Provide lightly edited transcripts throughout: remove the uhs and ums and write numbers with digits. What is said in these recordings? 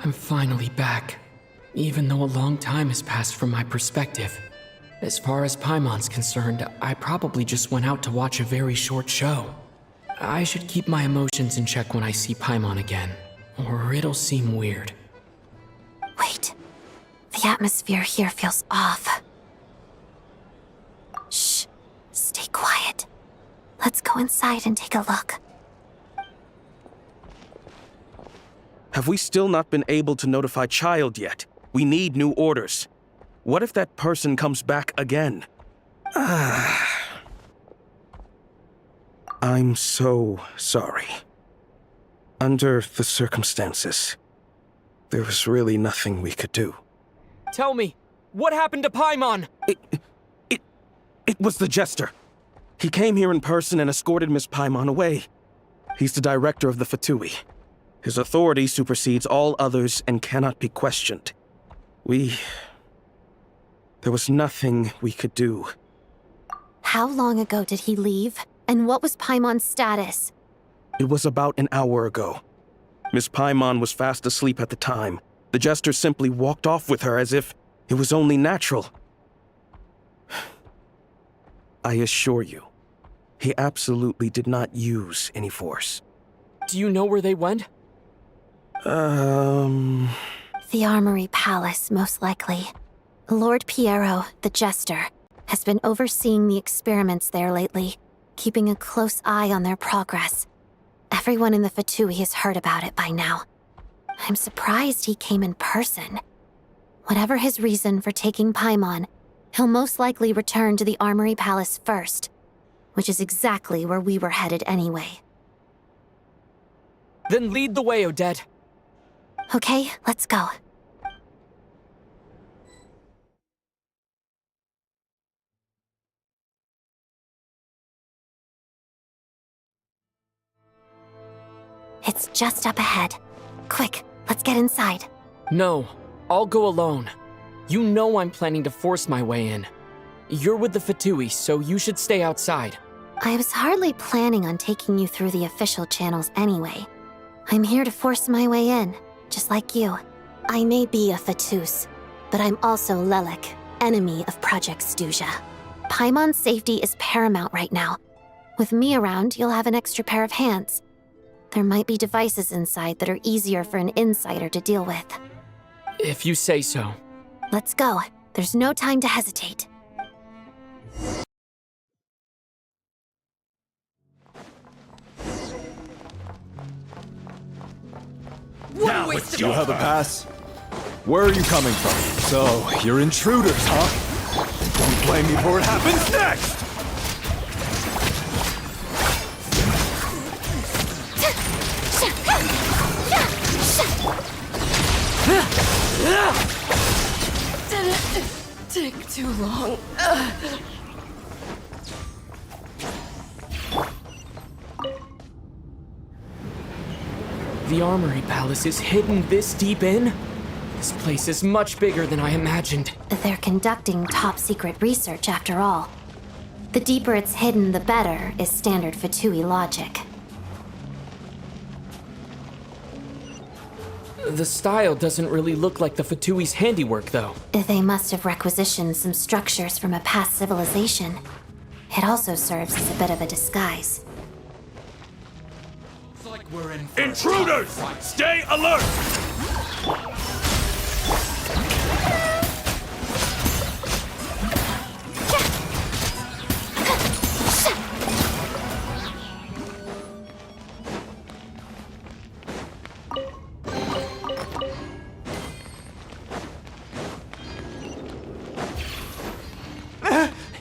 I'm finally back, even though a long time has passed from my perspective. As far as Paimon's concerned, I probably just went out to watch a very short show. I should keep my emotions in check when I see Paimon again, or it'll seem weird. Wait. The atmosphere here feels off. Shh. Stay quiet. Let's go inside and take a look. Have we still not been able to notify Child yet? We need new orders. What if that person comes back again? I'm so sorry. Under the circumstances, there was really nothing we could do. Tell me, what happened to Paimon? It was the Jester. He came here in person and escorted Miss Paimon away. He's the director of the Fatui. His authority supersedes all others and cannot be questioned. There was nothing we could do. How long ago did he leave? And what was Paimon's status? It was about an hour ago. Miss Paimon was fast asleep at the time. The Jester simply walked off with her as if it was only natural. I assure you, he absolutely did not use any force. Do you know where they went? The Armory Palace, most likely. Lord Piero, the Jester, has been overseeing the experiments there lately, keeping a close eye on their progress. Everyone in the Fatui has heard about it by now. I'm surprised he came in person. Whatever his reason for taking Paimon, he'll most likely return to the Armory Palace first, which is exactly where we were headed anyway. Then lead the way, Odette. Okay, let's go. It's just up ahead. Quick, let's get inside. No, I'll go alone. You know I'm planning to force my way in. You're with the Fatui, so you should stay outside. I was hardly planning on taking you through the official channels anyway. I'm here to force my way in, just like you. I may be a Fatus, but I'm also Lelik, enemy of Project Stuja. Paimon's safety is paramount right now. With me around, you'll have an extra pair of hands. There might be devices inside that are easier for an insider to deal with. If you say so. Let's go. There's no time to hesitate. Now, do you have a pass? Where are you coming from? So, you're intruders, huh? Don't blame me for what happens next! Didn't take too long. The Armory Palace is hidden this deep in? This place is much bigger than I imagined. They're conducting top-secret research, after all. The deeper it's hidden, the better, is standard Fatui logic. The style doesn't really look like the Fatui's handiwork, though. They must have requisitioned some structures from a past civilization. It also serves as a bit of a disguise. Intruders! Stay alert!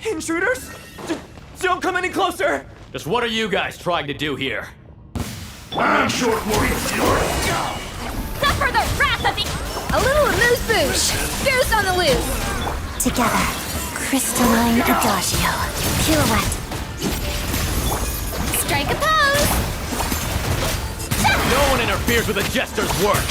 Intruders? Don't come any closer! Just what are you guys trying to do here? I'm short warrior. Suffer the wrath of the... A little amuse-bouche. Goose on the loose. Together, crystalline adagio. Pirouette. Strike a pose. No one interferes with a jester's work!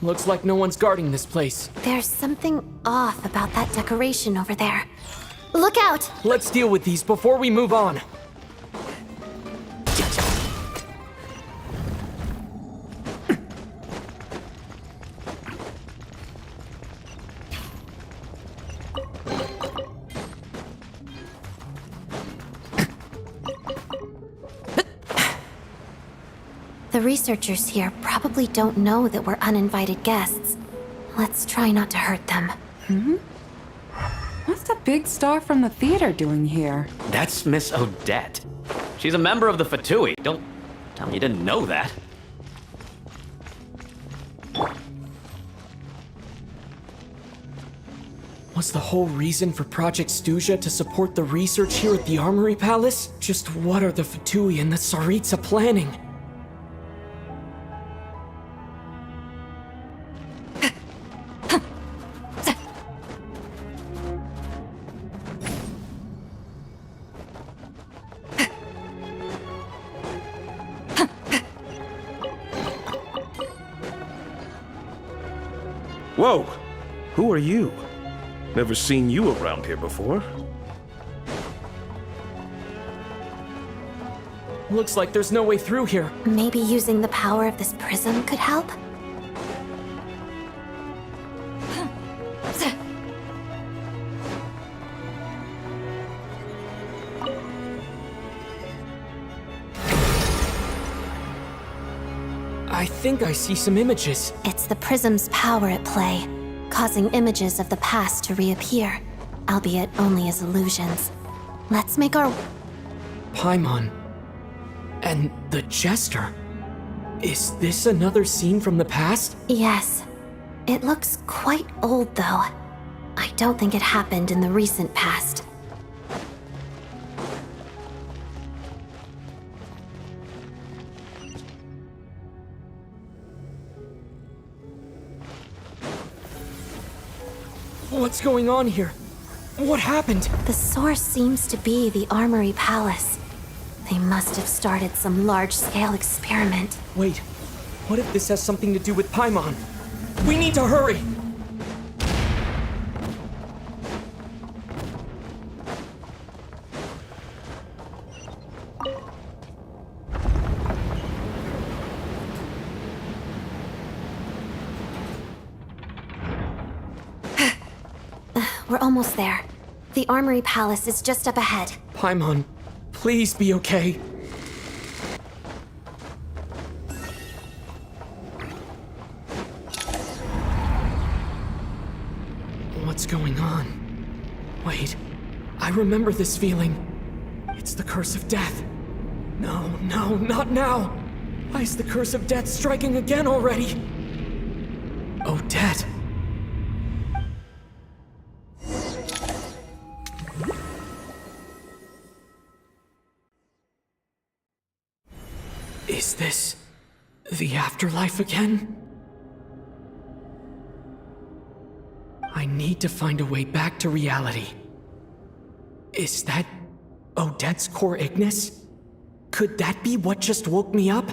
Looks like no one's guarding this place. There's something off about that decoration over there. Look out! Let's deal with these before we move on. The researchers here probably don't know that we're uninvited guests. Let's try not to hurt them. What's the big star from the theater doing here? That's Miss Odette. She's a member of the Fatui. Don't tell me you didn't know that. Was the whole reason for Project Stuja to support the research here at the Armory Palace? Just what are the Fatui and the Tsaritsa planning? Whoa! Who are you? Never seen you around here before. Looks like there's no way through here. Maybe using the power of this prism could help? I think I see some images. It's the prism's power at play, causing images of the past to reappear, albeit only as illusions. Let's make our... Paimon. And the Jester. Is this another scene from the past? Yes. It looks quite old, though. I don't think it happened in the recent past. What's going on here? What happened? The source seems to be the Armory Palace. They must have started some large-scale experiment. Wait, what if this has something to do with Paimon? We need to hurry! We're almost there. The Armory Palace is just up ahead. Paimon, please be okay. What's going on? Wait, I remember this feeling. It's the curse of death. No, not now. Why is the curse of death striking again already? Odette. Is this the afterlife again? I need to find a way back to reality. Is that Odette's core Ignis? Could that be what just woke me up?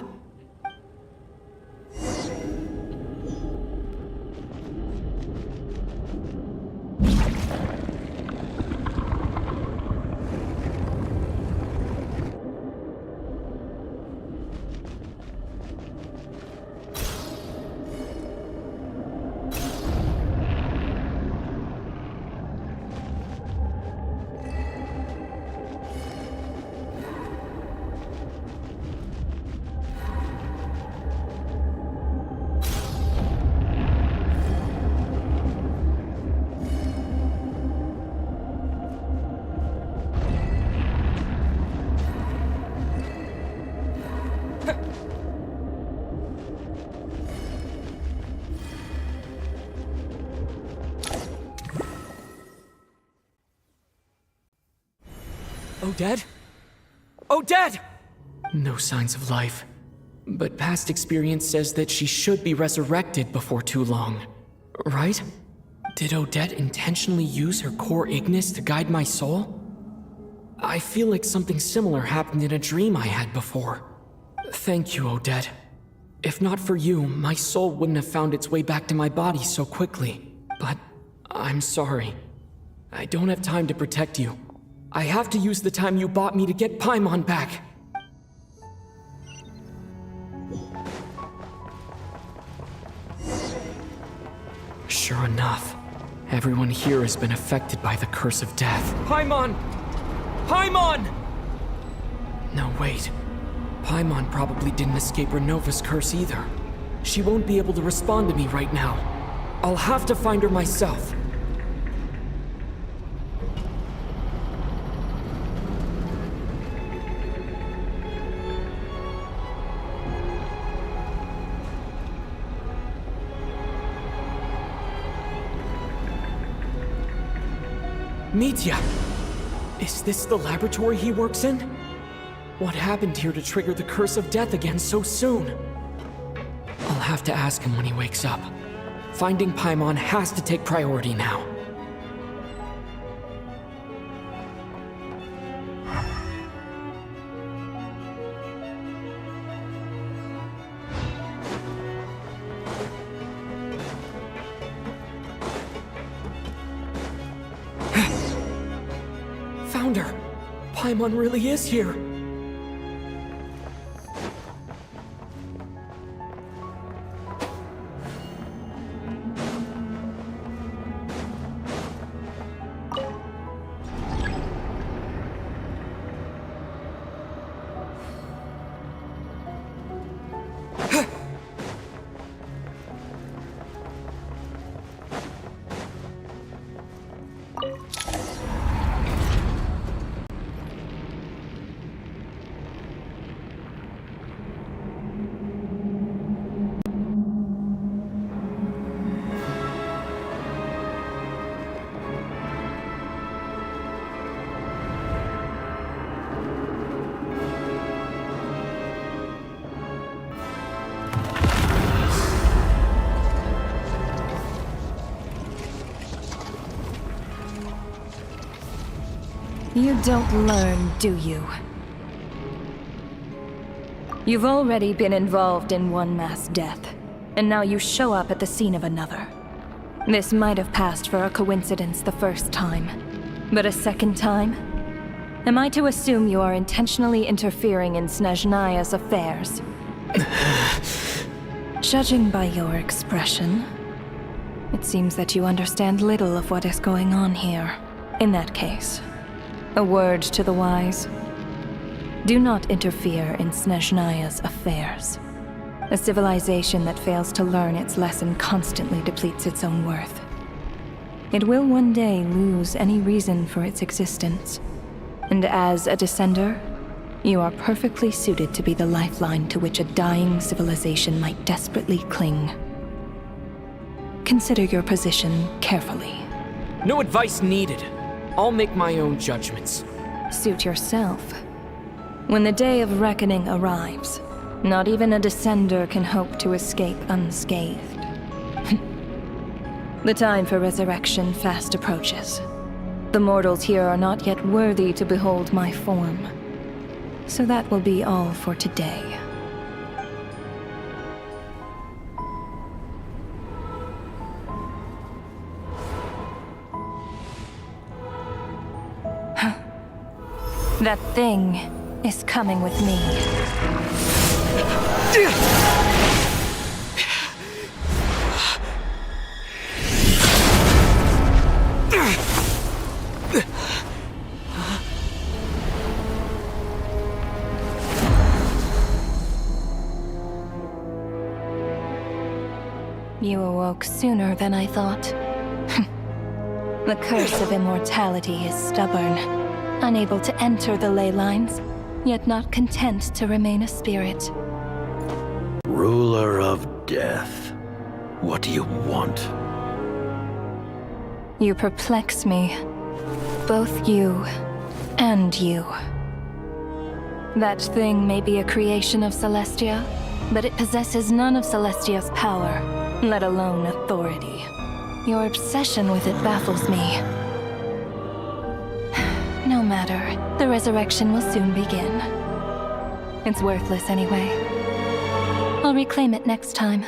Odette? Odette! No signs of life. But past experience says that she should be resurrected before too long. Right? Did Odette intentionally use her core Ignis to guide my soul? I feel like something similar happened in a dream I had before. Thank you, Odette. If not for you, my soul wouldn't have found its way back to my body so quickly. But I'm sorry. I don't have time to protect you. I have to use the time you bought me to get Paimon back. Sure enough, everyone here has been affected by the curse of death. Paimon! Paimon! No, wait. Paimon probably didn't escape Renova's curse either. She won't be able to respond to me right now. I'll have to find her myself. Mitya! Is this the laboratory he works in? What happened here to trigger the curse of death again so soon? I'll have to ask him when he wakes up. Finding Paimon has to take priority now. Found her! Paimon really is here! You don't learn, do you? You've already been involved in one mass death, and now you show up at the scene of another. This might have passed for a coincidence the first time, but a second time? Am I to assume you are intentionally interfering in Snezhnaya's affairs? Judging by your expression, it seems that you understand little of what is going on here. In that case, a word to the wise. Do not interfere in Snezhnaya's affairs. A civilization that fails to learn its lesson constantly depletes its own worth. It will one day lose any reason for its existence. And as a descender, you are perfectly suited to be the lifeline to which a dying civilization might desperately cling. Consider your position carefully. No advice needed. I'll make my own judgments. Suit yourself. When the day of reckoning arrives, not even a descender can hope to escape unscathed. The time for resurrection fast approaches. The mortals here are not yet worthy to behold my form. So that will be all for today. That thing is coming with me. You awoke sooner than I thought. The curse of immortality is stubborn, unable to enter the ley lines, yet not content to remain a spirit. Ruler of death, what do you want? You perplex me. Both you and you. That thing may be a creation of Celestia, but it possesses none of Celestia's power, let alone authority. Your obsession with it baffles me. No matter, the resurrection will soon begin. It's worthless anyway. I'll reclaim it next time.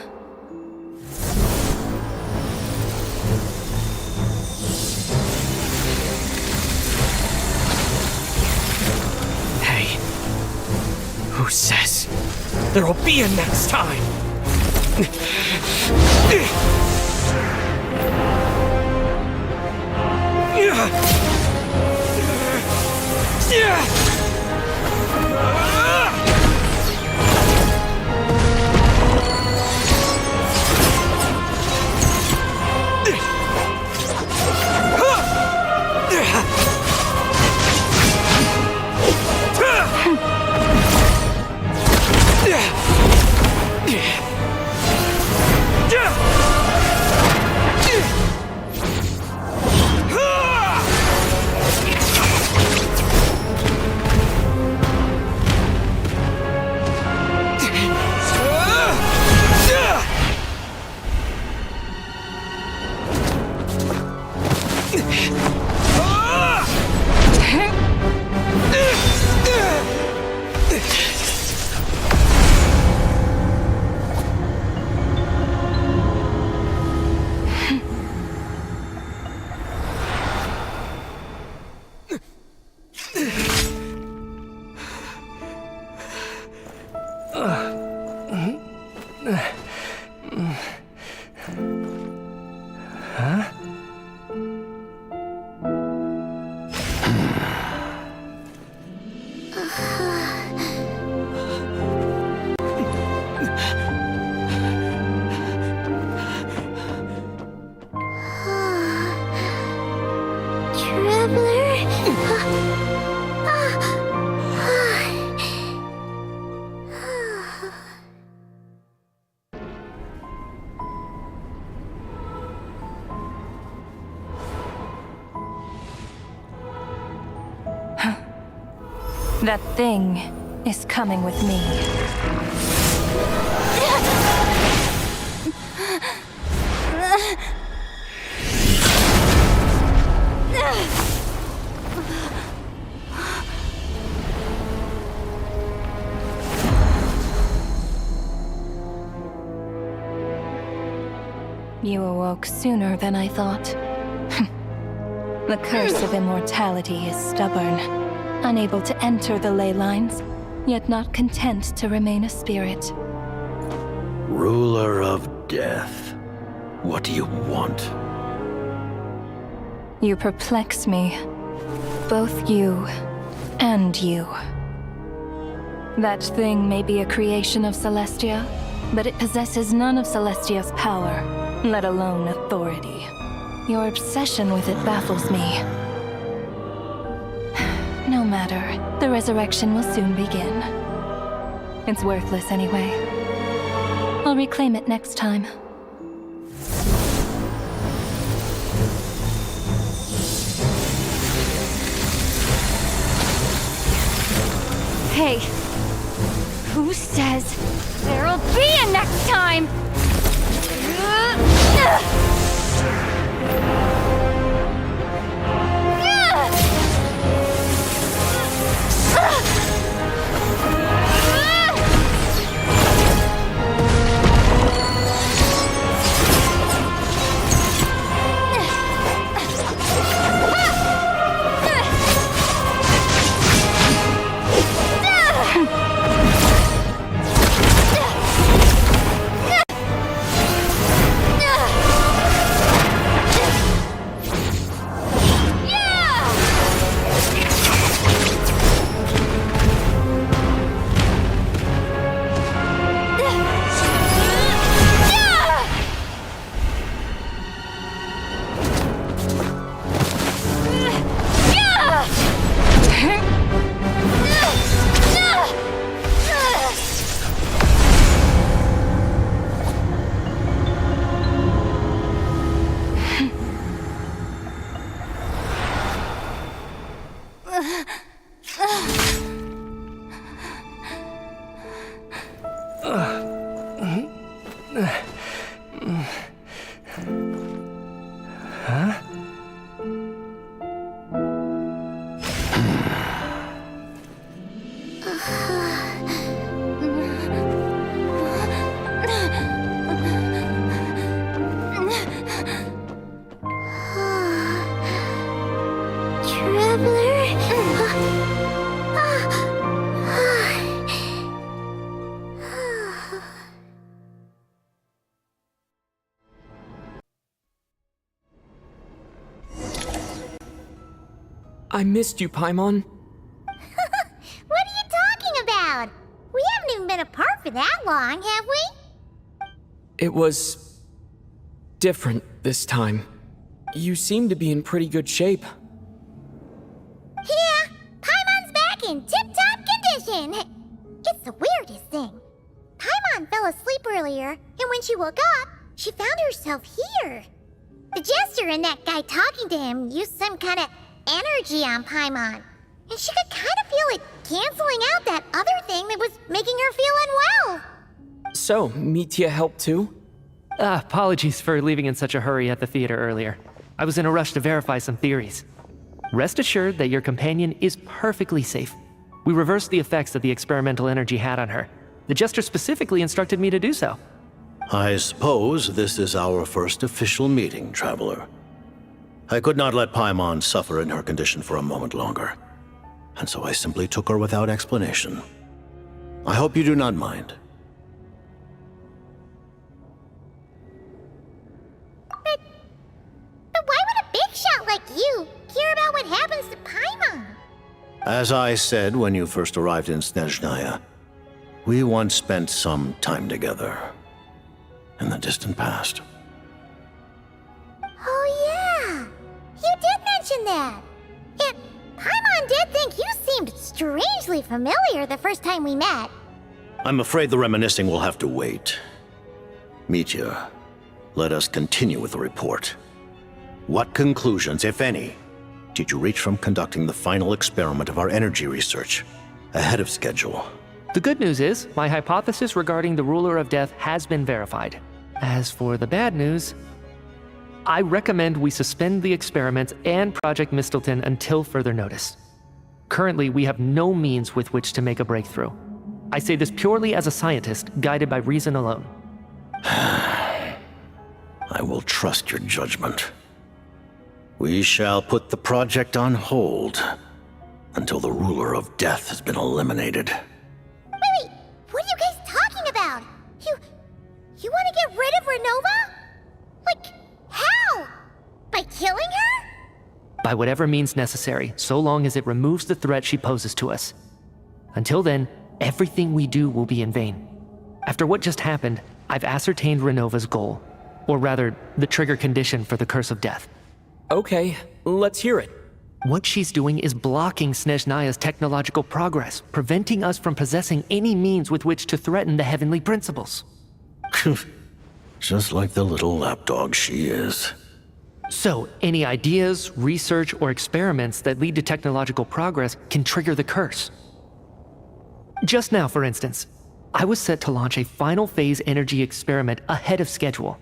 Hey, who says there'll be a next time? That thing is coming with me. You awoke sooner than I thought. The curse of immortality is stubborn, unable to enter the ley lines, yet not content to remain a spirit. Ruler of death, what do you want? You perplex me. Both you and you. That thing may be a creation of Celestia, but it possesses none of Celestia's power, let alone authority. Your obsession with it baffles me. No matter, the resurrection will soon begin. It's worthless anyway. I'll reclaim it next time. Hey, who says there'll be a next time? I missed you, Paimon. What are you talking about? We haven't even been apart for that long, have we? It was different this time. You seem to be in pretty good shape. Yeah, Paimon's back in tip-top condition. It's the weirdest thing. Paimon fell asleep earlier, and when she woke up, she found herself here. The Jester and that guy talking to him used some kind of energy on Paimon, and she could kind of feel it canceling out that other thing that was making her feel unwell. So, Mitya helped too? Apologies for leaving in such a hurry at the theater earlier. I was in a rush to verify some theories. Rest assured that your companion is perfectly safe. We reversed the effects that the experimental energy had on her. The Jester specifically instructed me to do so. I suppose this is our first official meeting, Traveler. I could not let Paimon suffer in her condition for a moment longer, and so I simply took her without explanation. I hope you do not mind. But why would a big shot like you care about what happens to Paimon? As I said when you first arrived in Snezhnaya, we once spent some time together in the distant past. Oh yeah, you did mention that. And Paimon did think you seemed strangely familiar the first time we met. I'm afraid the reminiscing will have to wait. Mitya, let us continue with the report. What conclusions, if any, did you reach from conducting the final experiment of our energy research ahead of schedule? The good news is, my hypothesis regarding the Ruler of Death has been verified. As for the bad news, I recommend we suspend the experiments and Project Mistleton until further notice. Currently, we have no means with which to make a breakthrough. I say this purely as a scientist, guided by reason alone. I will trust your judgment. We shall put the project on hold until the Ruler of Death has been eliminated. Wait, what are you guys talking about? You want to get rid of Renova? Like, how? By killing her? By whatever means necessary, so long as it removes the threat she poses to us. Until then, everything we do will be in vain. After what just happened, I've ascertained Renova's goal. Or rather, the trigger condition for the Curse of Death. Okay, let's hear it. What she's doing is blocking Snezhnaya's technological progress, preventing us from possessing any means with which to threaten the heavenly principles. Just like the little lapdog she is. So, any ideas, research, or experiments that lead to technological progress can trigger the curse. Just now, for instance, I was set to launch a final phase energy experiment ahead of schedule.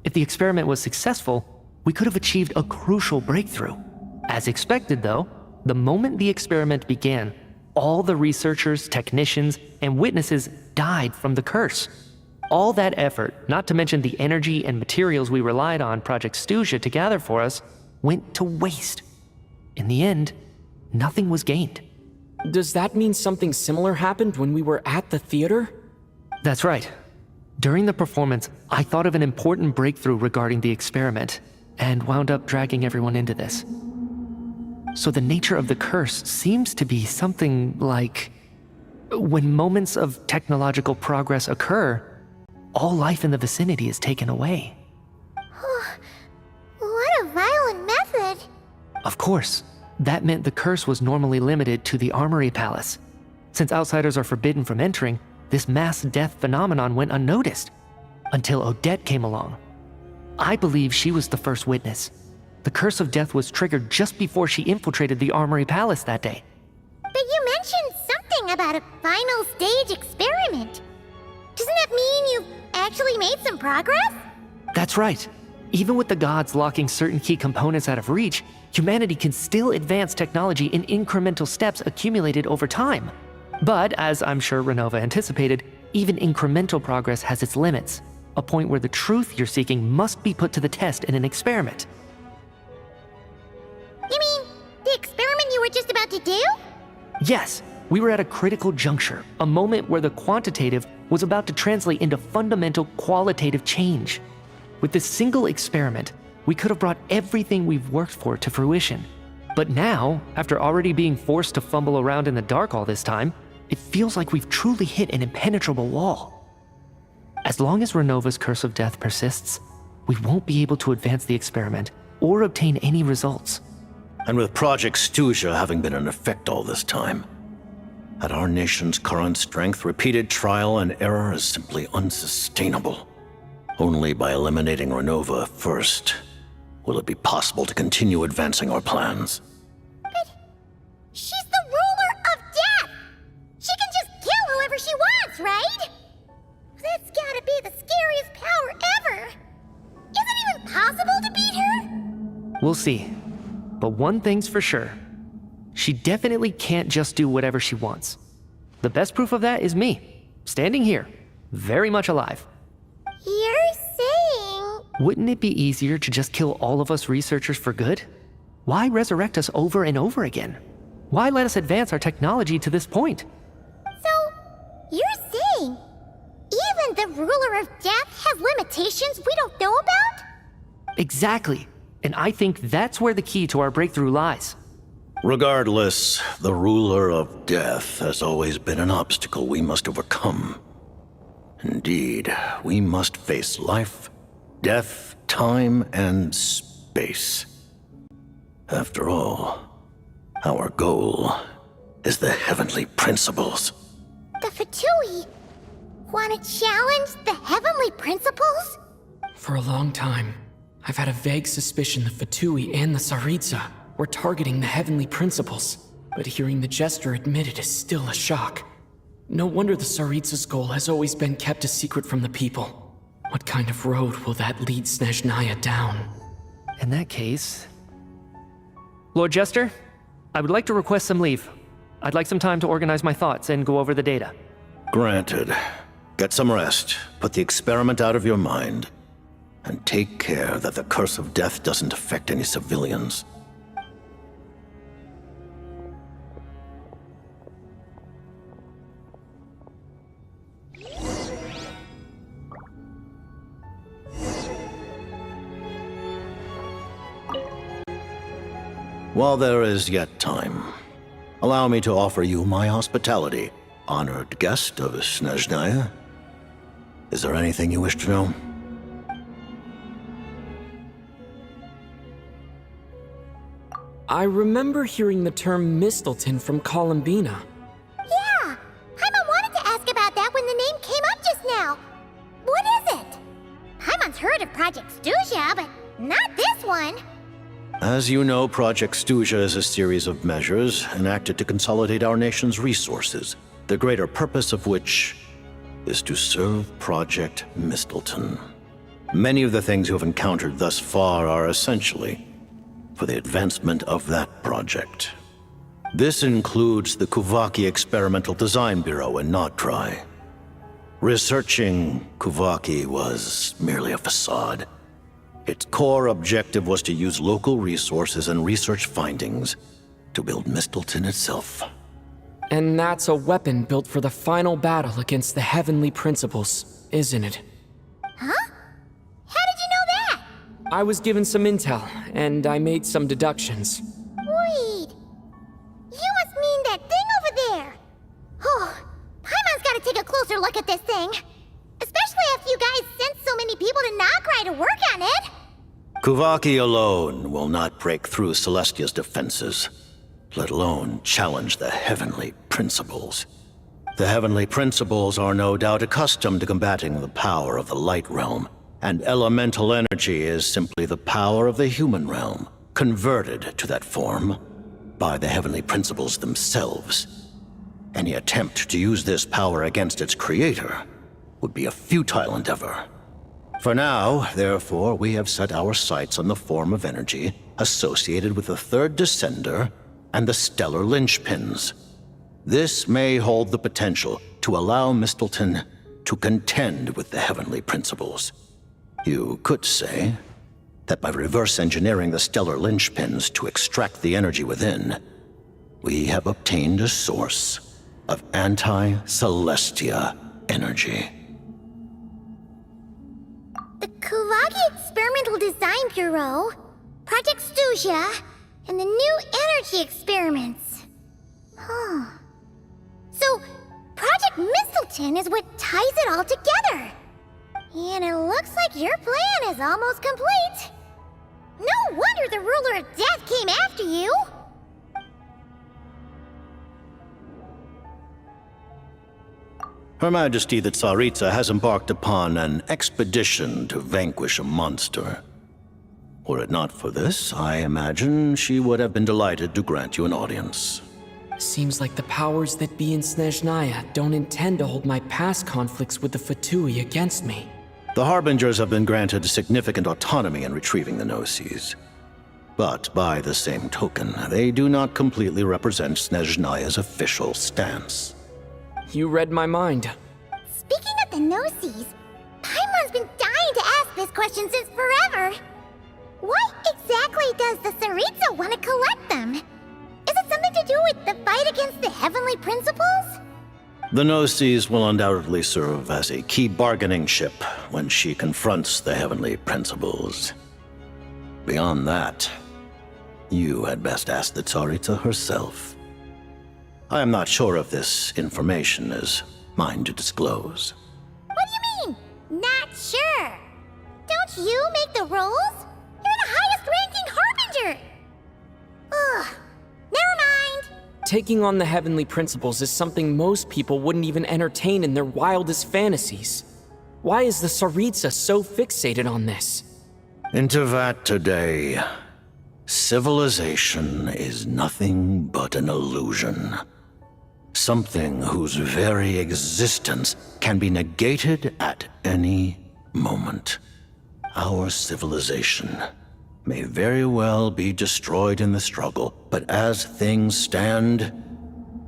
If the experiment was successful, we could have achieved a crucial breakthrough. As expected, though, the moment the experiment began, all the researchers, technicians, and witnesses died from the curse. All that effort, not to mention the energy and materials we relied on Project Stuja to gather for us, went to waste. In the end, nothing was gained. Does that mean something similar happened when we were at the theater? That's right. During the performance, I thought of an important breakthrough regarding the experiment, and wound up dragging everyone into this. So the nature of the curse seems to be something like, when moments of technological progress occur, all life in the vicinity is taken away. What a violent method. Of course, that meant the curse was normally limited to the Armory Palace. Since outsiders are forbidden from entering, this mass death phenomenon went unnoticed, until Odette came along. I believe she was the first witness. The Curse of Death was triggered just before she infiltrated the Armory Palace that day. But you mentioned something about a final stage experiment. Doesn't that mean you've actually made some progress? That's right. Even with the gods locking certain key components out of reach, humanity can still advance technology in incremental steps accumulated over time. But, as I'm sure Renova anticipated, even incremental progress has its limits, a point where the truth you're seeking must be put to the test in an experiment. You mean the experiment you were just about to do? Yes, we were at a critical juncture, a moment where the quantitative was about to translate into fundamental qualitative change. With this single experiment, we could have brought everything we've worked for to fruition. But now, after already being forced to fumble around in the dark all this time, it feels like we've truly hit an impenetrable wall. As long as Renova's curse of death persists, we won't be able to advance the experiment or obtain any results. And with Project Stuja having been in effect all this time, at our nation's current strength, repeated trial and error is simply unsustainable. Only by eliminating Renova first will it be possible to continue advancing our plans. But she's the ruler of death! She can just kill whoever she wants, right? That's gotta be the scariest power ever! Is it even possible to beat her? We'll see. But one thing's for sure. She definitely can't just do whatever she wants. The best proof of that is me, standing here, very much alive. You're saying... Wouldn't it be easier to just kill all of us researchers for good? Why resurrect us over and over again? Why let us advance our technology to this point? So, you're saying even the ruler of death has limitations we don't know about? Exactly. And I think that's where the key to our breakthrough lies. Regardless, the ruler of death has always been an obstacle we must overcome. Indeed, we must face life, death, time, and space. After all, our goal is the heavenly principles. The Fatui want to challenge the heavenly principles? For a long time, I've had a vague suspicion the Fatui and the Tsaritsa were targeting the heavenly principles, but hearing the Jester admit it is still a shock. No wonder the Tsaritsa's goal has always been kept a secret from the people. What kind of road will that lead Snezhnaya down? In that case... Lord Jester, I would like to request some leave. I'd like some time to organize my thoughts and go over the data. Granted. Get some rest, put the experiment out of your mind, and take care that the curse of death doesn't affect any civilians. While there is yet time, allow me to offer you my hospitality, honored guest of Snezhnaya. Is there anything you wish to know? I remember hearing the term Mistleton from Columbina. Yeah! Paimon wanted to ask about that when the name came up just now. What is it? Paimon's heard of Project Stuja, but not this one. As you know, Project Stuja is a series of measures enacted to consolidate our nation's resources, the greater purpose of which is to serve Project Mistleton. Many of the things you have encountered thus far are essentially for the advancement of that project. This includes the Kuvaki Experimental Design Bureau in Notdry. Researching Kuvaki was merely a facade. Its core objective was to use local resources and research findings to build Mistleton itself. And that's a weapon built for the final battle against the heavenly principles, isn't it? Huh? How did you know that? I was given some intel, and I made some deductions. Wait. You must mean that thing over there. Oh, Paimon's gotta take a closer look at this thing. Especially after you guys sent so many people to Notdry to work on it. Kuvaki alone will not break through Celestia's defenses, let alone challenge the heavenly principles. The heavenly principles are no doubt accustomed to combating the power of the light realm, and elemental energy is simply the power of the human realm, converted to that form by the heavenly principles themselves. Any attempt to use this power against its creator would be a futile endeavor. For now, therefore, we have set our sights on the form of energy associated with the third descender and the stellar linchpins. This may hold the potential to allow Mistleton to contend with the heavenly principles. You could say that by reverse engineering the stellar linchpins to extract the energy within, we have obtained a source of anti-Celestia energy. The Kuvaki Experimental Design Bureau, Project Stuja, and the new energy experiments. Huh. So, Project Mistleton is what ties it all together. And it looks like your plan is almost complete. No wonder the ruler of death came after you. Her Majesty the Tsaritsa has embarked upon an expedition to vanquish a monster. Were it not for this, I imagine she would have been delighted to grant you an audience. Seems like the powers that be in Snezhnaya don't intend to hold my past conflicts with the Fatui against me. The Harbingers have been granted significant autonomy in retrieving the Gnosis. But by the same token, they do not completely represent Snezhnaya's official stance. You read my mind. Speaking of the Gnosis, Paimon's been dying to ask this question since forever. Why exactly does the Tsaritsa want to collect them? Is it something to do with the fight against the heavenly principles? The Gnosis will undoubtedly serve as a key bargaining chip when she confronts the heavenly principles. Beyond that, you had best ask the Tsaritsa herself. I am not sure if this information is mine to disclose. What do you mean, not sure? Don't you make the rules? You're the highest-ranking Harbinger! Ugh, never mind. Taking on the heavenly principles is something most people wouldn't even entertain in their wildest fantasies. Why is the Tsaritsa so fixated on this? In Tevat today, civilization is nothing but an illusion. Something whose very existence can be negated at any moment. Our civilization may very well be destroyed in the struggle, but as things stand,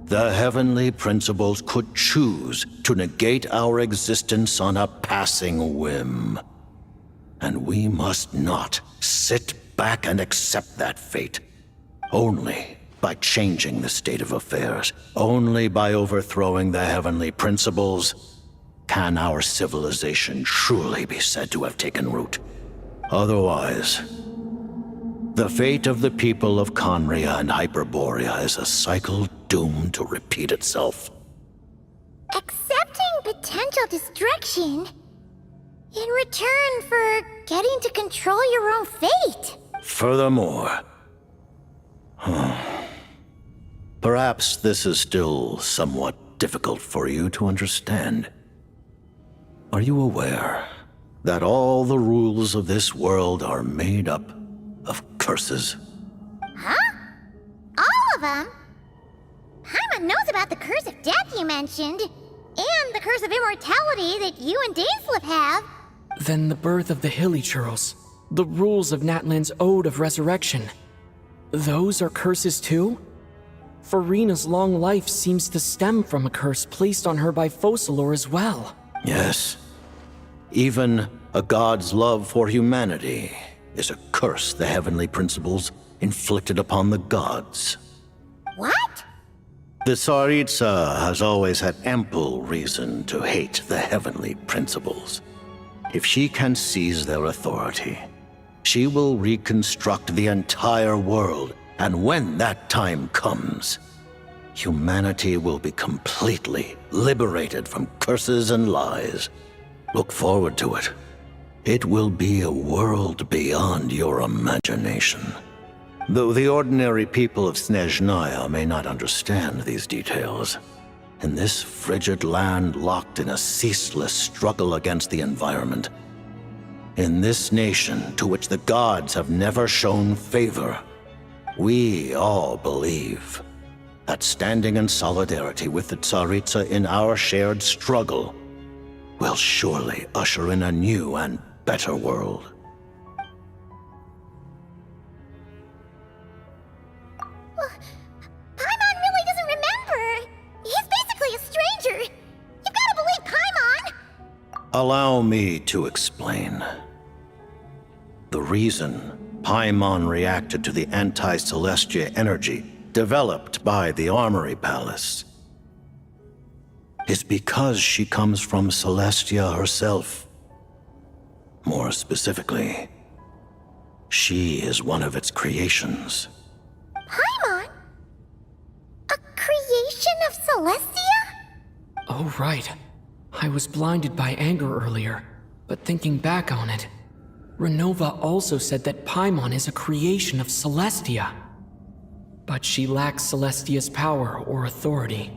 the heavenly principles could choose to negate our existence on a passing whim. And we must not sit back and accept that fate. Only by changing the state of affairs, only by overthrowing the heavenly principles, can our civilization truly be said to have taken root. Otherwise, the fate of the people of Conria and Hyperborea is a cycle doomed to repeat itself. Accepting potential destruction in return for getting to control your own fate. Furthermore, perhaps this is still somewhat difficult for you to understand. Are you aware that all the rules of this world are made up of curses? Huh? All of them? Paimon knows about the curse of death you mentioned, and the curse of immortality that you and Dainsleif have. Then the birth of the Hilichurls, the rules of Natlan's Ode of Resurrection. Those are curses too? Farina's long life seems to stem from a curse placed on her by Focalor as well. Yes. Even a god's love for humanity is a curse the heavenly principles inflicted upon the gods. What? The Tsaritsa has always had ample reason to hate the heavenly principles. If she can seize their authority, she will reconstruct the entire world, and when that time comes, humanity will be completely liberated from curses and lies. Look forward to it. It will be a world beyond your imagination. Though the ordinary people of Snezhnaya may not understand these details, in this frigid land locked in a ceaseless struggle against the environment, in this nation to which the gods have never shown favor, we all believe that standing in solidarity with the Tsaritsa in our shared struggle will surely usher in a new and better world. Paimon really doesn't remember. He's basically a stranger. You gotta believe Paimon. Allow me to explain. The reason Paimon reacted to the anti-Celestia energy developed by the Armory Palace is because she comes from Celestia herself. More specifically, she is one of its creations. Celestia? Oh, right. I was blinded by anger earlier, but thinking back on it, Renova also said that Paimon is a creation of Celestia. But she lacks Celestia's power or authority.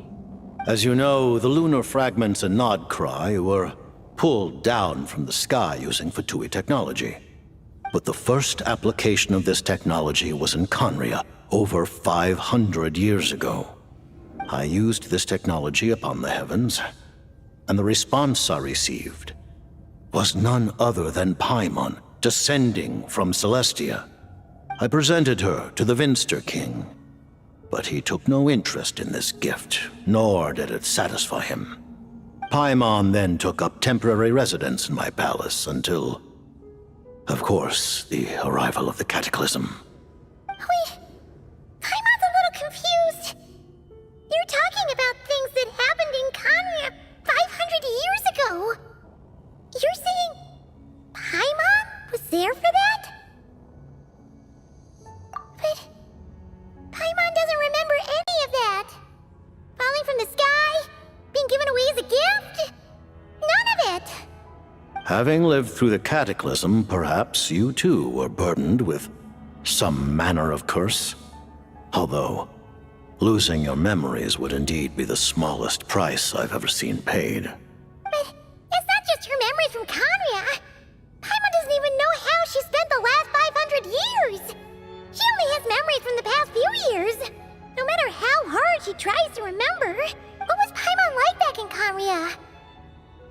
As you know, the lunar fragments in Nodcry were pulled down from the sky using Fatui technology. But the first application of this technology was in Conria over 500 years ago. I used this technology upon the heavens, and the response I received was none other than Paimon descending from Celestia. I presented her to the Vinster King, but he took no interest in this gift, nor did it satisfy him. Paimon then took up temporary residence in my palace until, of course, the arrival of the Cataclysm. Wait, Paimon's a little confused. You're talking about things that happened in Conria 500 years ago. You're saying Paimon was there for that? But Paimon doesn't remember any of that. Falling from the sky, being given away as a gift, none of it. Having lived through the Cataclysm, perhaps you too were burdened with some manner of curse. Although, losing your memories would indeed be the smallest price I've ever seen paid. But it's not just her memories from Conria. Paimon doesn't even know how she spent the last 500 years. She only has memories from the past few years. No matter how hard she tries to remember, what was Paimon like back in Conria?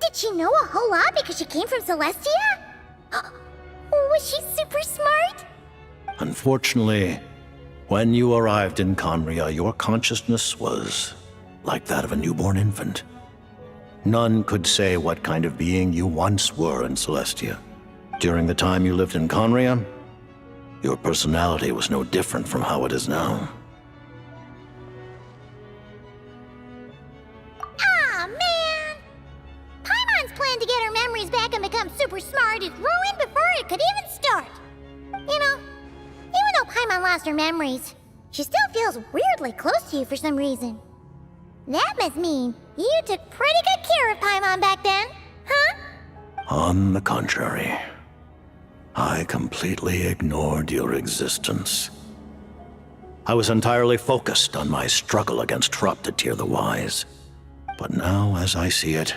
Did she know a whole lot because she came from Celestia? Was she super smart? Unfortunately, when you arrived in Conria, your consciousness was like that of a newborn infant. None could say what kind of being you once were in Celestia. During the time you lived in Conria, your personality was no different from how it is now. Aw, man! Paimon's plan to get her memories back and become super smart is ruined before it could even start. You know, even though Paimon lost her memories, she still feels weirdly close to you for some reason. That must mean you took pretty good care of Paimon back then, huh? On the contrary, I completely ignored your existence. I was entirely focused on my struggle against Troptatir the Wise. But now, as I see it,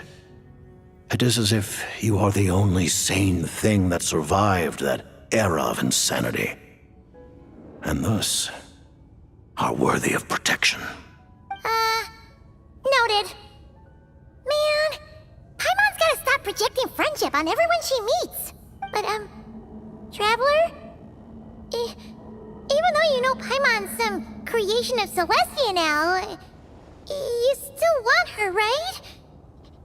it is as if you are the only sane thing that survived that era of insanity, and thus are worthy of protection. Noted. Man, Paimon's gotta stop projecting friendship on everyone she meets. But, Traveler? Even though you know Paimon's some creation of Celestia now, you still want her, right?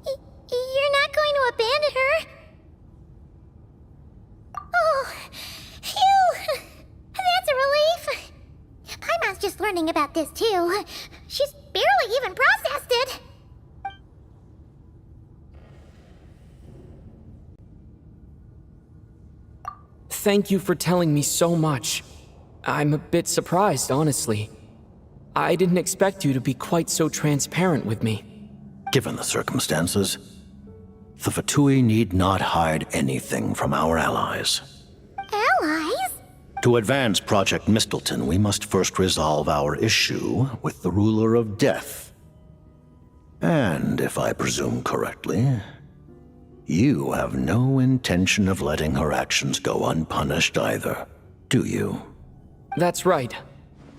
You're not going to abandon her? Oh, phew! That's a relief. Paimon's just learning about this, too. She's barely even processed it. Thank you for telling me so much. I'm a bit surprised, honestly. I didn't expect you to be quite so transparent with me. Given the circumstances, the Fatui need not hide anything from our allies. Allies? To advance Project Mistleton, we must first resolve our issue with the Ruler of Death. And, if I presume correctly, you have no intention of letting her actions go unpunished either, do you? That's right.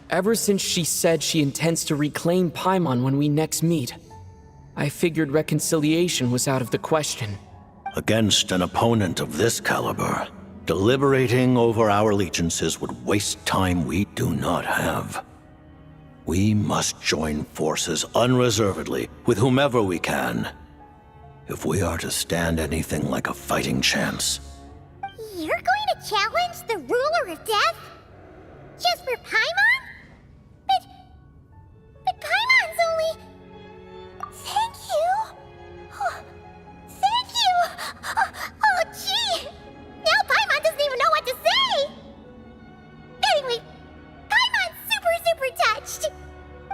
Ever since she said she intends to reclaim Paimon when we next meet, I figured reconciliation was out of the question. Against an opponent of this caliber, deliberating over our allegiances would waste time we do not have. We must join forces unreservedly with whomever we can, if we are to stand anything like a fighting chance. You're going to challenge the Ruler of Death? Just for Paimon? But Paimon's only... Thank you? Oh, thank you! Oh, gee! Now Paimon doesn't even know what to say! Anyway, Paimon's super touched!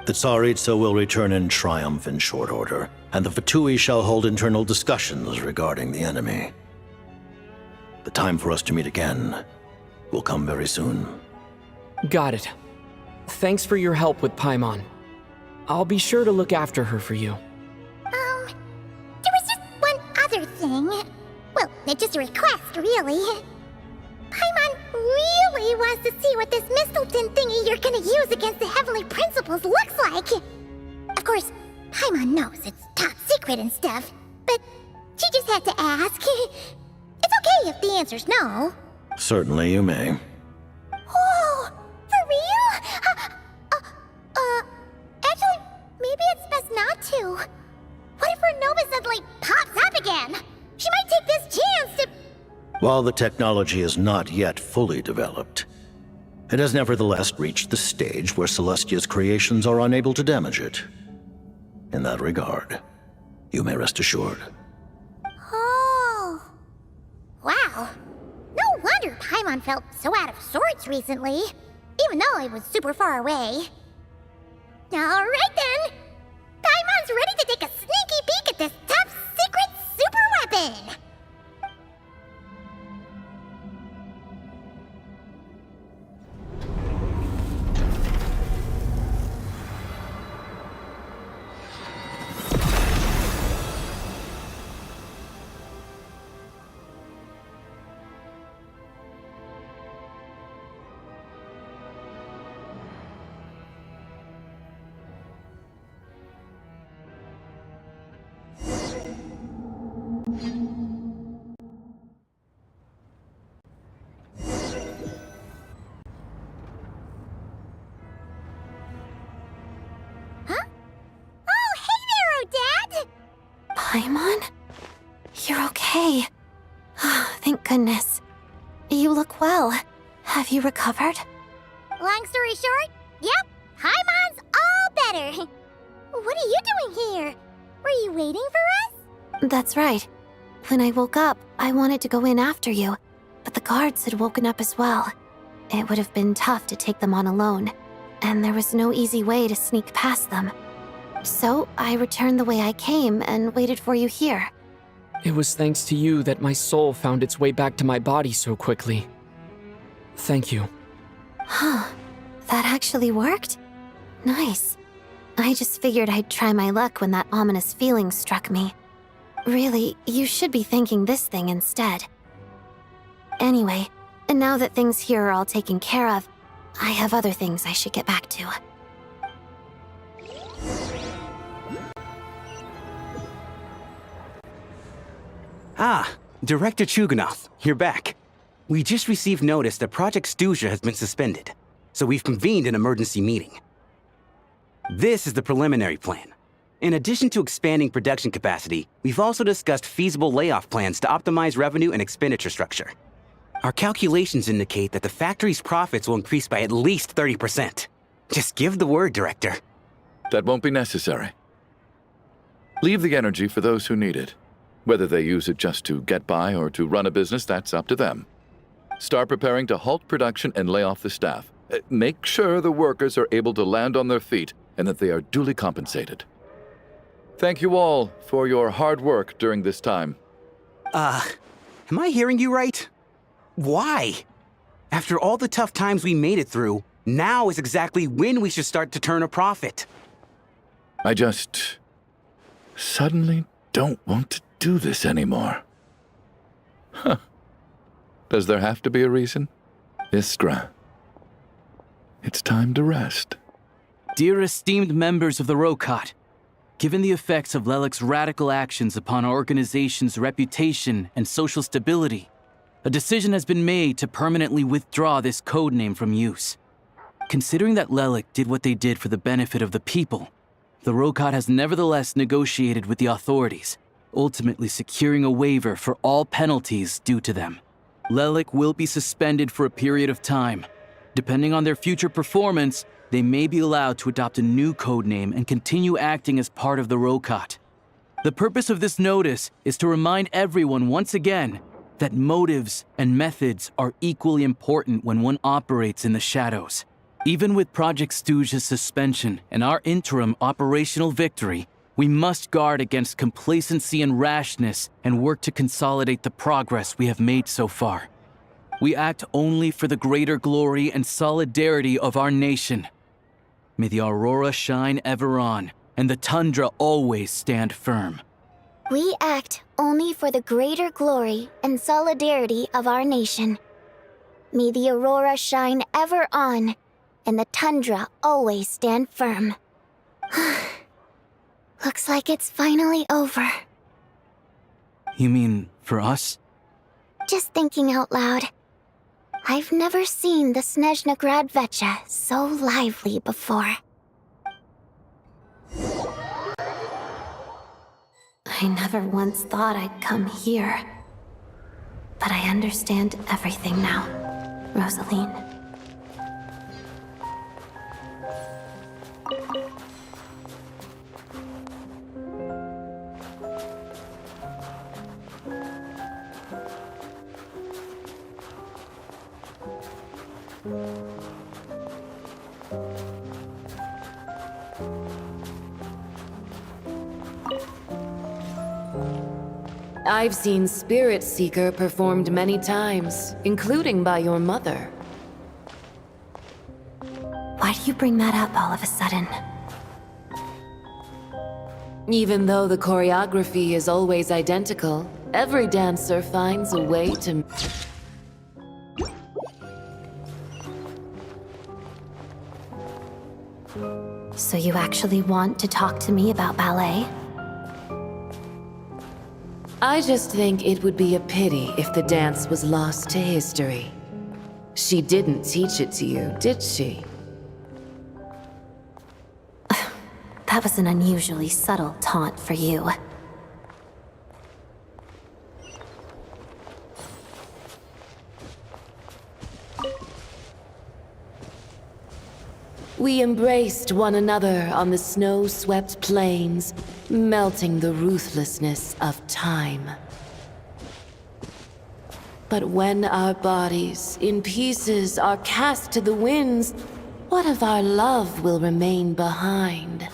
The Tsaritsa will return in triumph in short order, and the Fatui shall hold internal discussions regarding the enemy. The time for us to meet again will come very soon. Got it. Thanks for your help with Paimon. I'll be sure to look after her for you. There was just one other thing. Well, it's just a request, really. Paimon really wants to see what this Mistleton thingy you're gonna use against the Heavenly Principles looks like. Of course, Paimon knows it's top secret and stuff, but she just had to ask. It's okay if the answer's no. Certainly you may. Oh, for real? Actually, maybe it's best not to. What if her Nova suddenly pops up again? She might take this chance to... While the technology is not yet fully developed, it has nevertheless reached the stage where Celestia's creations are unable to damage it. In that regard, you may rest assured. Oh. Wow. No wonder Paimon felt so out of sorts recently, even though it was super far away. Alright then! Paimon's ready to take a sneaky peek at this top secret super weapon! Paimon? You're okay. Thank goodness. You look well. Have you recovered? Long story short, yep, Paimon's all better. What are you doing here? Were you waiting for us? That's right. When I woke up, I wanted to go in after you, but the guards had woken up as well. It would have been tough to take them on alone, and there was no easy way to sneak past them. So, I returned the way I came and waited for you here. It was thanks to you that my soul found its way back to my body so quickly. Thank you. Huh. That actually worked? Nice. I just figured I'd try my luck when that ominous feeling struck me. Really, you should be thanking this thing instead. Anyway, and now that things here are all taken care of, I have other things I should get back to. Ah, Director Chuganoth, you're back. We just received notice that Project Stuja has been suspended, so we've convened an emergency meeting. This is the preliminary plan. In addition to expanding production capacity, we've also discussed feasible layoff plans to optimize revenue and expenditure structure. Our calculations indicate that the factory's profits will increase by at least 30%. Just give the word, Director. That won't be necessary. Leave the energy for those who need it. Whether they use it just to get by or to run a business, that's up to them. Start preparing to halt production and lay off the staff. Make sure the workers are able to land on their feet and that they are duly compensated. Thank you all for your hard work during this time. Am I hearing you right? Why? After all the tough times we made it through, now is exactly when we should start to turn a profit. I just suddenly don't want to do this anymore. Huh. Does there have to be a reason? Iskra, it's time to rest. Dear esteemed members of the Rokat, given the effects of Lelik's radical actions upon our organization's reputation and social stability, a decision has been made to permanently withdraw this codename from use. Considering that Lelik did what they did for the benefit of the people, the Rokat has nevertheless negotiated with the authorities, ultimately securing a waiver for all penalties due to them. Lelik will be suspended for a period of time. Depending on their future performance, they may be allowed to adopt a new codename and continue acting as part of the Rokat. The purpose of this notice is to remind everyone once again that motives and methods are equally important when one operates in the shadows. Even with Project Stooge's suspension and our interim operational victory, we must guard against complacency and rashness and work to consolidate the progress we have made so far. We act only for the greater glory and solidarity of our nation. May the aurora shine ever on, and the tundra always stand firm. We act only for the greater glory and solidarity of our nation. May the aurora shine ever on, and the tundra always stand firm. Looks like it's finally over. You mean for us? Just thinking out loud. I've never seen the Snezhna Grad Vecha so lively before. I never once thought I'd come here. But I understand everything now, Rosaline. I've seen Spirit Seeker performed many times, including by your mother. Why do you bring that up all of a sudden? Even though the choreography is always identical, every dancer finds a way to... So you actually want to talk to me about ballet? I just think it would be a pity if the dance was lost to history. She didn't teach it to you, did she? That was an unusually subtle taunt for you. We embraced one another on the snow-swept plains, melting the ruthlessness of time. But when our bodies, in pieces, are cast to the winds, what of our love will remain behind?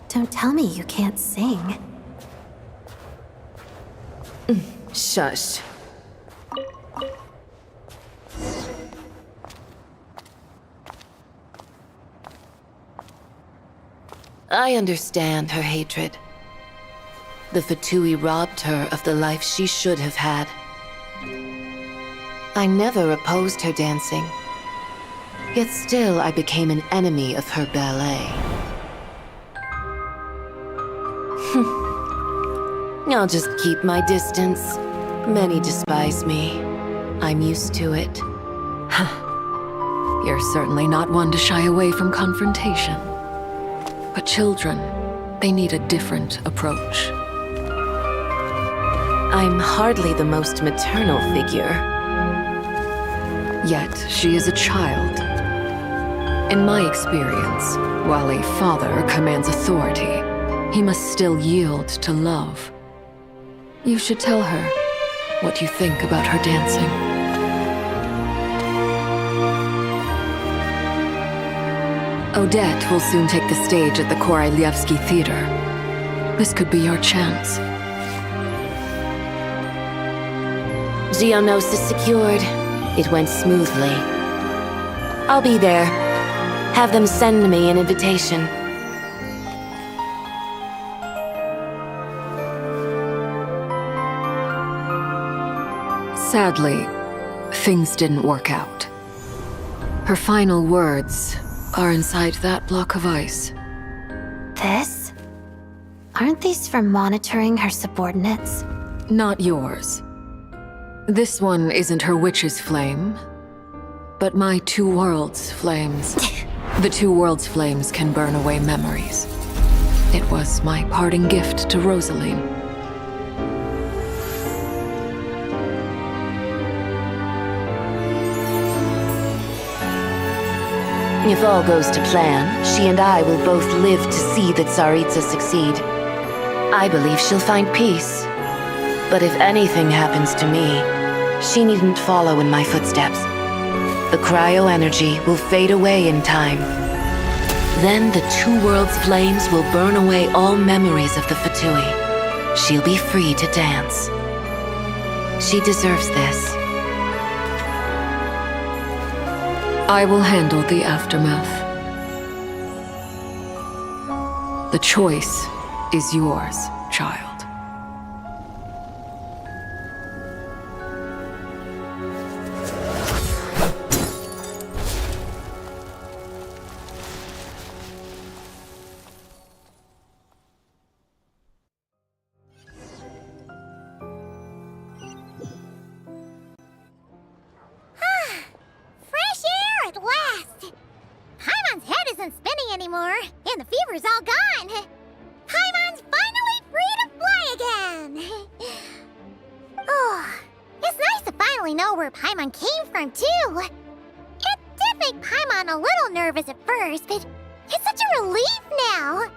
Don't tell me you can't sing. Shush. I understand her hatred. The Fatui robbed her of the life she should have had. I never opposed her dancing. Yet still I became an enemy of her ballet. I'll just keep my distance. Many despise me. I'm used to it. You're certainly not one to shy away from confrontation. But children, they need a different approach. I'm hardly the most maternal figure. Yet she is a child. In my experience, while a father commands authority, he must still yield to love. You should tell her what you think about her dancing. Odette will soon take the stage at the Koralyevsky Theater. This could be your chance. Geonosis secured. It went smoothly. I'll be there. Have them send me an invitation. Sadly, things didn't work out. Her final words are inside that block of ice. This? Aren't these for monitoring her subordinates? Not yours. This one isn't her witch's flame, but my two worlds' flames. The two worlds' flames can burn away memories. It was my parting gift to Rosaline. If all goes to plan, she and I will both live to see the Tsaritsa succeed. I believe she'll find peace. But if anything happens to me, She needn't follow in my footsteps. The cryo energy will fade away in time. Then the two worlds' flames will burn away all memories of the Fatui. She'll be free to dance. She deserves this. I will handle the aftermath. The choice is yours, child. Fresh air at last! Paimon's head isn't spinning anymore, and the fever's all gone. Paimon's finally free to fly again! Oh, it's nice to finally know where Paimon came from, too. It did make Paimon a little nervous at first, but it's such a relief now.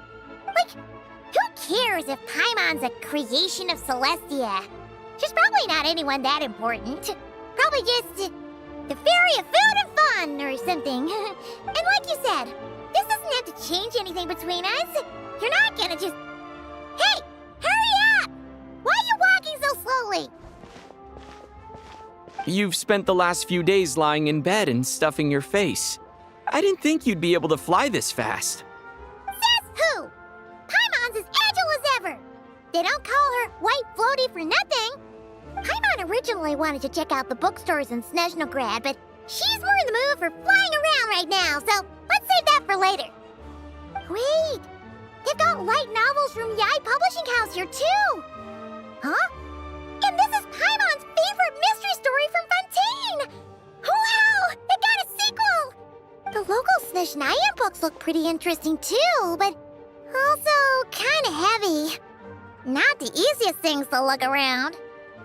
Like, who cares if Paimon's a creation of Celestia? She's probably not anyone that important. Probably just the fairy of food and fun or something. And like you said, this doesn't have to change anything between us. You're not gonna just... Hey! Hurry up! Why are you walking so slowly? You've spent the last few days lying in bed and stuffing your face. I didn't think you'd be able to fly this fast. Says who? Paimon's as agile as ever. They don't call her White Floaty for nothing. Paimon originally wanted to check out the bookstores in Snezhnograd, but she's more in the mood for flying around right now, so let's save that for later. Wait, they've got light novels from Yai Publishing House here too. Huh? And this is Paimon's favorite mystery story from Fontaine! Wow! It got a sequel! The local Snezhnayan books look pretty interesting too, but also kinda heavy. Not the easiest things to look around.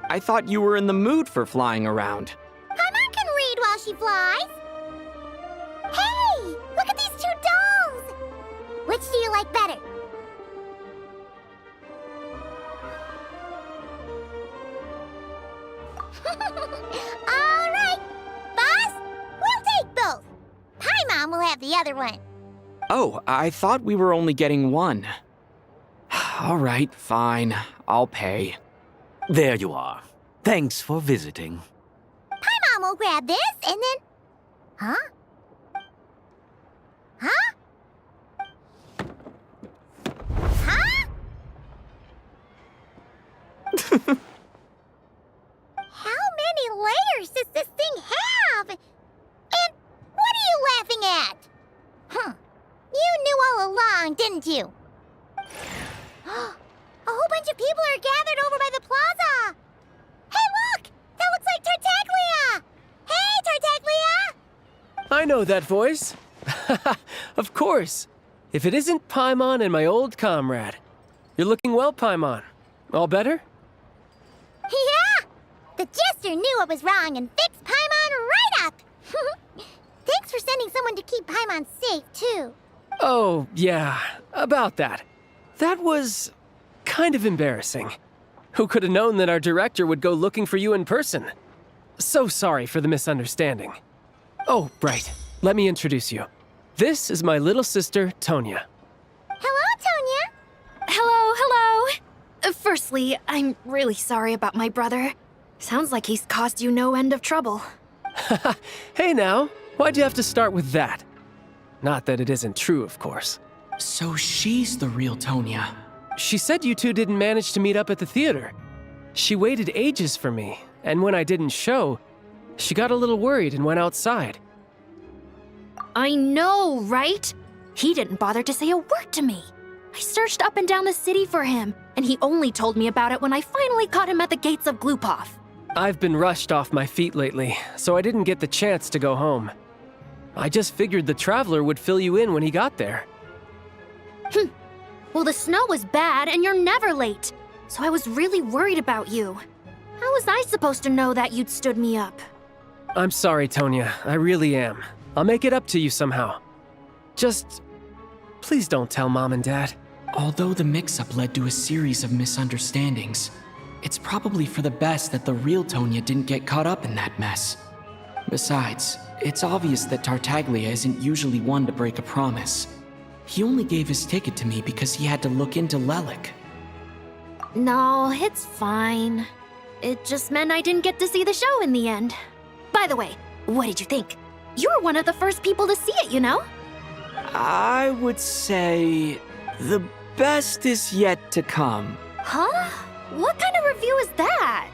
I thought you were in the mood for flying around. Paimon can read while she flies. Hey! Look at these two dolls! Which do you like better? Alright! Boss, we'll take both. Paimon will have the other one. Oh, I thought we were only getting one. All right, fine. I'll pay. There you are. Thanks for visiting. Paimon will grab this and then... Huh? Huh? Huh? How many layers does this thing have? And what are you laughing at? You knew all along, didn't you? A whole bunch of people are gathered over by the plaza. Hey, look! That looks like Tartaglia! Hey, Tartaglia! I know that voice. Of course. If it isn't Paimon and my old comrade. You're looking well, Paimon. All better? Yeah! The Jester knew I was wrong and fixed Paimon right up! Thanks for sending someone to keep Paimon safe, too. Oh, yeah. About that. That was... kind of embarrassing. Who could have known that our director would go looking for you in person? So sorry for the misunderstanding. Oh, right. Let me introduce you. This is my little sister, Tonya. Hello, Tonya. Hello. Firstly, I'm really sorry about my brother. Sounds like he's caused you no end of trouble. Hey now, why'd you have to start with that? Not that it isn't true, of course. So she's the real Tonya. She said you two didn't manage to meet up at the theater. She waited ages for me, and when I didn't show, she got a little worried and went outside. I know, right? He didn't bother to say a word to me. I searched up and down the city for him, and he only told me about it when I finally caught him at the gates of Glupov. I've been rushed off my feet lately, so I didn't get the chance to go home. I just figured the Traveler would fill you in when he got there. Well, the snow was bad, and you're never late. So I was really worried about you. How was I supposed to know that you'd stood me up? I'm sorry, Tonya. I really am. I'll make it up to you somehow. Just... please don't tell Mom and Dad. Although the mix-up led to a series of misunderstandings, it's probably for the best that the real Tonya didn't get caught up in that mess. Besides, it's obvious that Tartaglia isn't usually one to break a promise. He only gave his ticket to me because he had to look into Lelik. No, it's fine. It just meant I didn't get to see the show in the end. By the way, what did you think? You were one of the first people to see it, you know? I would say the best is yet to come. Huh? What kind of review is that?